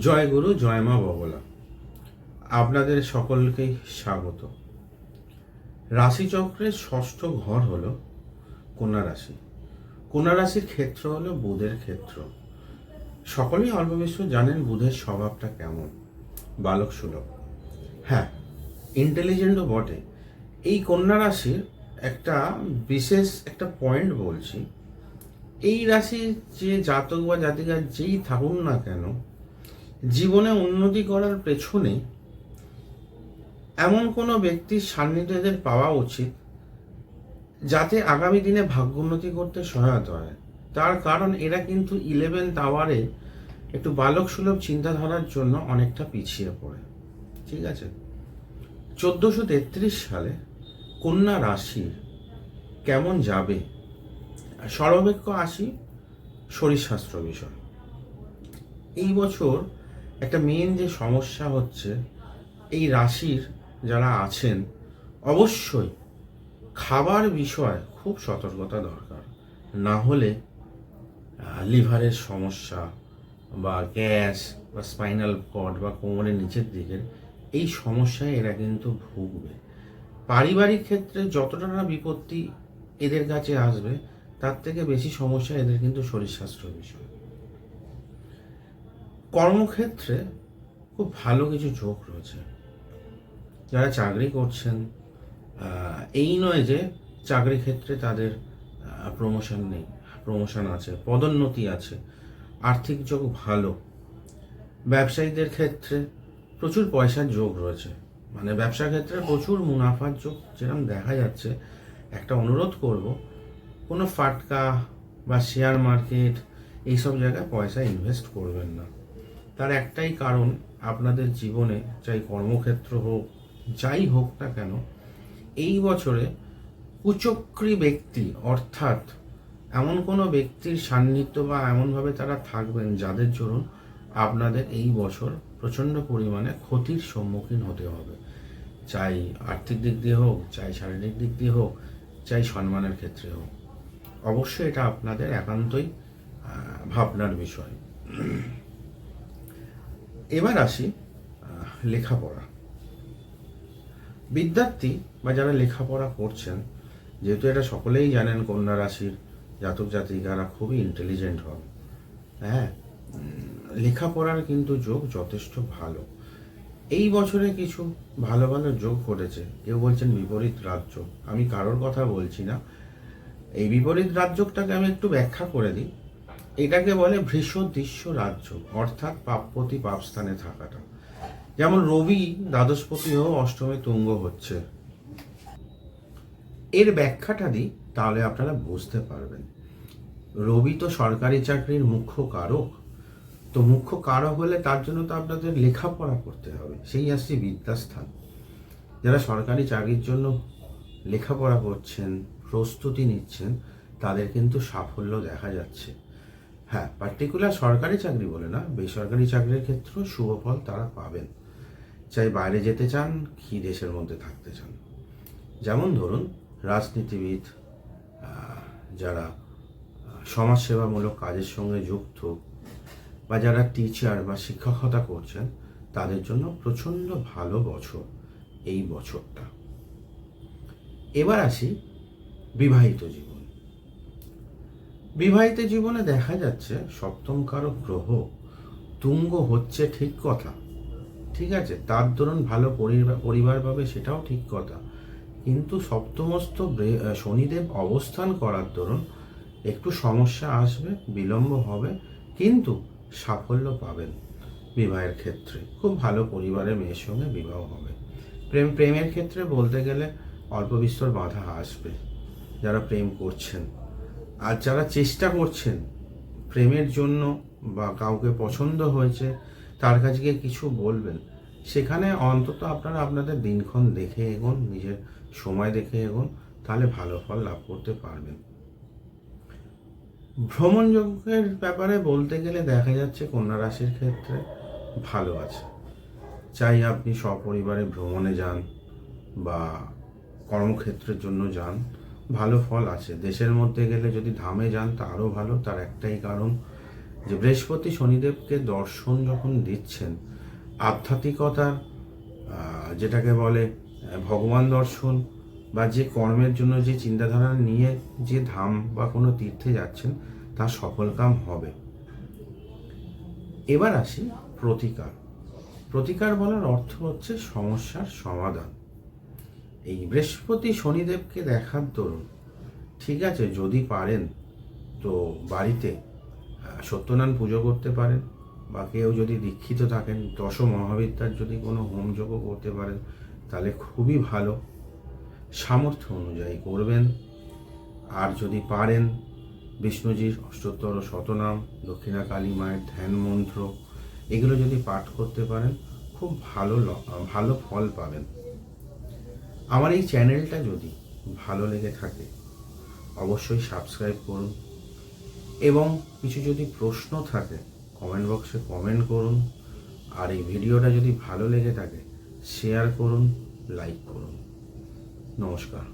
জয় গুরু জয় মা বগলা। আপনাদের সকলকেই স্বাগত। রাশিচক্রের ষষ্ঠ ঘর হলো কন্যা রাশি। কন্যা রাশির ক্ষেত্র হলো বুধের ক্ষেত্র। সকলেই অল্প বেশি জানেন বুধের স্বভাবটা কেমন, বালক সুলভ, হ্যাঁ ইন্টেলিজেন্টও বটে। এই কন্যা রাশির একটা বিশেষ একটা পয়েন্ট বলছি। এই রাশির যে জাতক বা জাতিকা যেই থাকুন না কেন, জীবনে উন্নতি করার পেছনে এমন কোনো ব্যক্তির সান্নিধ্য এদের পাওয়া উচিত যাতে আগামী দিনে ভাগ্যোন্নতি করতে সহায়তা হয়। তার কারণ এরা কিন্তু 11th আওয়ারে একটু বালক সুলভ চিন্তাধারার জন্য অনেকটা পিছিয়ে পড়ে। ঠিক আছে, 1433 সালে কন্যা রাশি কেমন যাবে সর্বাপেক্ষ আসি শরীরশাস্ত্র বিষয়। এই বছর একটা মেন যে সমস্যা হচ্ছে, এই রাশির যারা আছেন অবশ্যই খাবার বিষয়ে খুব সতর্কতা দরকার। না হলে লিভারের সমস্যা বা গ্যাস বা স্পাইনাল কর্ড বা কোমরের নিচের দিকের এই সমস্যায় এরা কিন্তু ভুগবে। পারিবারিক ক্ষেত্রে যতটা না বিপত্তি এদের কাছে আসবে, তার থেকে বেশি সমস্যা এদের কিন্তু শরীরস্বাস্থ্য বিষয়। কর্মক্ষেত্রে খুব ভালো কিছু যোগ রয়েছে। যারা চাকরি করছেন, এই নয় যে চাকরি ক্ষেত্রে তাদের প্রমোশন নেই, প্রমোশন আছে, পদোন্নতি আছে, আর্থিক যোগ ভালো। ব্যবসায়ীদের ক্ষেত্রে প্রচুর পয়সার যোগ রয়েছে, মানে ব্যবসা ক্ষেত্রে প্রচুর মুনাফার যোগ যেরকম দেখা যাচ্ছে। একটা অনুরোধ করব, কোনো ফাটকা বা শেয়ার মার্কেট এইসব জায়গায় পয়সা ইনভেস্ট করবেন না। তার একটাই কারণ, আপনাদের জীবনে চাই কর্মক্ষেত্র হোক যাই হোক না কেন, এই বছরে কুচক্রী ব্যক্তি অর্থাৎ এমন কোনো ব্যক্তির সান্নিধ্য বা এমনভাবে তারা থাকবেন যাদের জন্য আপনাদের এই বছর প্রচণ্ড পরিমাণে ক্ষতির সম্মুখীন হতে হবে। চাই আর্থিক দিক দিয়ে হোক, চাই শারীরিক দিক দিয়ে হোক, চাই সম্মানের ক্ষেত্রে হোক। অবশ্যই এটা আপনাদের একান্তই ভাবনার বিষয়। এবার আসি লেখাপড়া। বিদ্যার্থী বা যারা লেখাপড়া করছেন, যেহেতু এটা সকলেই জানেন কন্যা রাশির জাতক জাতিকারা খুবই ইন্টেলিজেন্ট হন, হ্যাঁ, লেখাপড়ার কিন্তু যোগ যথেষ্ট ভালো। এই বছরে কিছু ভালো ভালো যোগ ঘটেছে। কেউ বলছেন বিপরীত রাজ্য, আমি কারোর কথা বলছি না। এই বিপরীত রাজ্যটাকে আমি একটু ব্যাখ্যা করে দিই। এটাকে বলে ভৃষদৃশ্য রাজ্য, অর্থাৎ পাপপতি পাপস্থানে থাকাটা। যেমন রবি দ্বাদশপতি হয়েও অষ্টমে তুঙ্গ হচ্ছে। এর ব্যাখ্যাটা দিই, তাহলে আপনারা বুঝতে পারবেন। রবি তো সরকারি চাকরির মুখ্য কারক, তো মুখ্য কারক হলে তার জন্য তো আপনাদের লেখাপড়া করতে হবে, সেই আসছে বিদ্যাস্থান। যারা সরকারি চাকরির জন্য লেখাপড়া করছেন, প্রস্তুতি নিচ্ছেন, তাদের কিন্তু সাফল্য দেখা যাচ্ছে। হ্যাঁ, পার্টিকুলার সরকারি চাকরি বলে না, বেসরকারি চাকরির ক্ষেত্রেও শুভ ফল তারা পাবেন, চাই বাইরে যেতে চান কি দেশের মধ্যে থাকতে চান। যেমন ধরুন রাজনীতিবিদ, যারা সমাজসেবামূলক কাজের সঙ্গে যুক্ত, বা যারা টিচার বা শিক্ষকতা করছেন, তাদের জন্য প্রচণ্ড ভালো বছর এই বছরটা। এবার আসি বিবাহিত জীবন। বিবাহিত জীবনে দেখা যাচ্ছে সপ্তম কারক গ্রহ তুঙ্গ হচ্ছে, ঠিক কথা, ঠিক আছে, তার দরুন ভালো পরিবার পাবে, সেটাও ঠিক কথা। কিন্তু সপ্তমস্থ শনিদেব অবস্থান করার দরুন একটু সমস্যা আসবে, বিলম্ব হবে, কিন্তু সাফল্য পাবেন। বিবাহের ক্ষেত্রে খুব ভালো পরিবারের মেয়ের সঙ্গে বিবাহ হবে। প্রেমের ক্ষেত্রে বলতে গেলে অল্প বিস্তর বাধা আসবে যারা প্রেম করছেন। আর যারা চেষ্টা করছেন প্রেমের জন্য, বা কাউকে পছন্দ হয়েছে তার কাছে গিয়ে কিছু বলবেন, সেখানে অন্তত আপনারা আপনাদের দিনক্ষণ দেখে এগোন, নিজের সময় দেখে এগোন, তাহলে ভালো ফল লাভ করতে পারবেন। ভ্রমণযোগের ব্যাপারে বলতে গেলে দেখা যাচ্ছে কন্যা রাশির ক্ষেত্রে ভালো আছে। চাই আপনি সপরিবারে ভ্রমণে যান বা কর্মক্ষেত্রের জন্য যান, ভালো ফল আছে। দেশের মধ্যে গেলে যদি ধামে যান তা আরও ভালো। তার একটাই কারণ, যে বৃহস্পতি শনিদেবকে দর্শন যখন দিচ্ছেন, আধ্যাত্মিকতার যেটাকে বলে ভগবান দর্শন, বা যে কর্মের জন্য যে চিন্তাধারা নিয়ে যে ধাম বা কোনো তীর্থে যাচ্ছেন, তা সফলকাম হবে। এবার আসি প্রতিকার। প্রতিকার বলার অর্থ হচ্ছে সমস্যার সমাধান। এই বৃহস্পতি শনিদেবকে দেখার দরুন, ঠিক আছে, যদি পারেন তো বাড়িতে সত্যনারায়ণ পুজো করতে পারেন, বা কেউ যদি দীক্ষিত থাকেন দশ মহাবিদ্যার যদি কোনো হোমযজ্ঞ করতে পারেন তাহলে খুবই ভালো, সামর্থ্য অনুযায়ী করবেন। আর যদি পারেন বিষ্ণুজির অষ্টোত্তর শতনাম, দক্ষিণা কালী মায়ের ধ্যান মন্ত্র, এগুলো যদি পাঠ করতে পারেন খুব ভালো ফল পাবেন। আমার এই চ্যানেলটা যদি ভালো লেগে থাকে অবশ্যই সাবস্ক্রাইব করুন, এবং কিছু যদি প্রশ্ন থাকে কমেন্ট বক্সে কমেন্ট করুন। আর এই ভিডিওটা যদি ভালো লেগে থাকে শেয়ার করুন, লাইক করুন। নমস্কার।